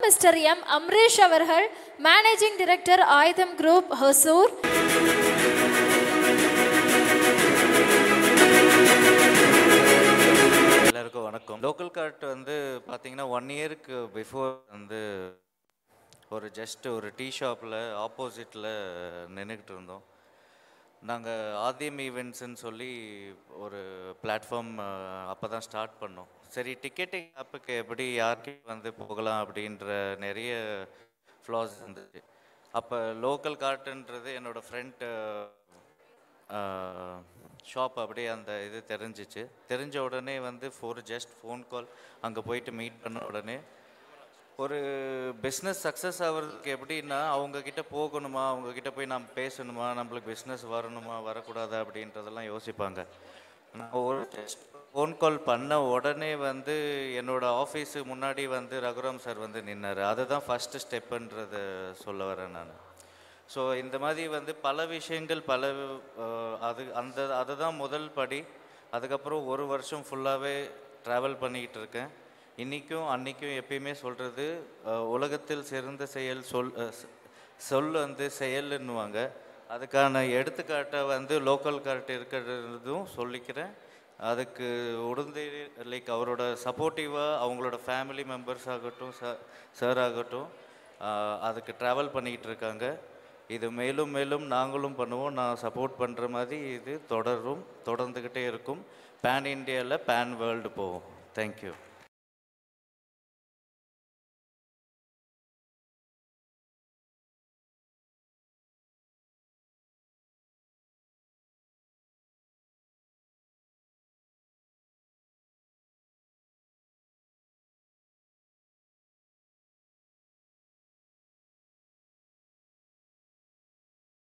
Mister M Amresh அவர்கள், managing director ஆயுதம் group Hosur. எல்லாருக்கும் வணக்கம். லோக்கல் கார்ட் வந்து பார்த்தீங்கன்னா 1 இயருக்கு பிஃபோர் வந்து ஜஸ்ட் ஒரு டீ ஷாப்பில் ஆப்போசிட்டில் நின்றுக்கிட்டு இருந்தோம். நாங்கள் ஆதியம் ஈவெண்ட்ஸ்ன்னு சொல்லி ஒரு பிளாட்ஃபார்ம் அப்போ தான் ஸ்டார்ட் பண்ணோம். சரி, டிக்கெட்டிங் ஆப்புக்கு எப்படி யாருக்கு வந்து போகலாம் அப்படின்ற நிறைய ஃப்ளாஸ் இருந்துச்சு. அப்போ லோக்கல் கார்ட்டுன்றது என்னோடய ஃப்ரெண்ட் ஷாப் அப்படியே அந்த இது தெரிஞ்ச உடனே வந்து ஜஸ்ட் ஃபோன் கால் அங்கே போயிட்டு மீட் பண்ண உடனே ஒரு பிஸ்னஸ் சக்ஸஸ் ஆகிறதுக்கு எப்படின்னா அவங்கக்கிட்ட போகணுமா, அவங்கக்கிட்ட போய் நாம் பேசணுமா, நம்மளுக்கு பிஸ்னஸ் வரணுமா வரக்கூடாதா அப்படின்றதெல்லாம் யோசிப்பாங்க. நான் ஒரு ஜஸ்ட் ஃபோன் கால் பண்ண உடனே வந்து என்னோடய ஆஃபீஸுக்கு முன்னாடி வந்து ரகுராம் சார் வந்து நின்னார். அதுதான் ஃபஸ்ட்டு ஸ்டெப்புன்றதை சொல்ல வரேன் நான். ஸோ இந்த மாதிரி வந்து பல விஷயங்கள் அதுதான் முதல் படி. அதுக்கப்புறம் 1 வருஷம் ஃபுல்லாகவே ட்ராவல் பண்ணிக்கிட்டு இருக்கேன். இன்றைக்கும் அன்றைக்கும் எப்பயுமே சொல்கிறது, உலகத்தில் சிறந்த செயல் சொல் வந்து செயல்னுவாங்க. அதுக்கான எடுத்துக்காட்டை வந்து லோக்கல் கார்ட் இருக்கிறதும் சொல்லிக்கிறேன். அதுக்கு உடந்தை லைக் அவரோட சப்போர்ட்டிவாக அவங்களோட ஃபேமிலி மெம்பர்ஸ் ஆகட்டும், சார் ஆகட்டும், அதுக்கு ட்ராவல் பண்ணிக்கிட்டு இருக்காங்க. இது மேலும் மேலும் நாங்களும் பண்ணுவோம். நான் சப்போர்ட் பண்ணுற மாதிரி இது தொடர்ந்துக்கிட்டே இருக்கும். பேன் இண்டியாவில் பேன் வேர்ல்டு போவோம். தேங்க்யூ.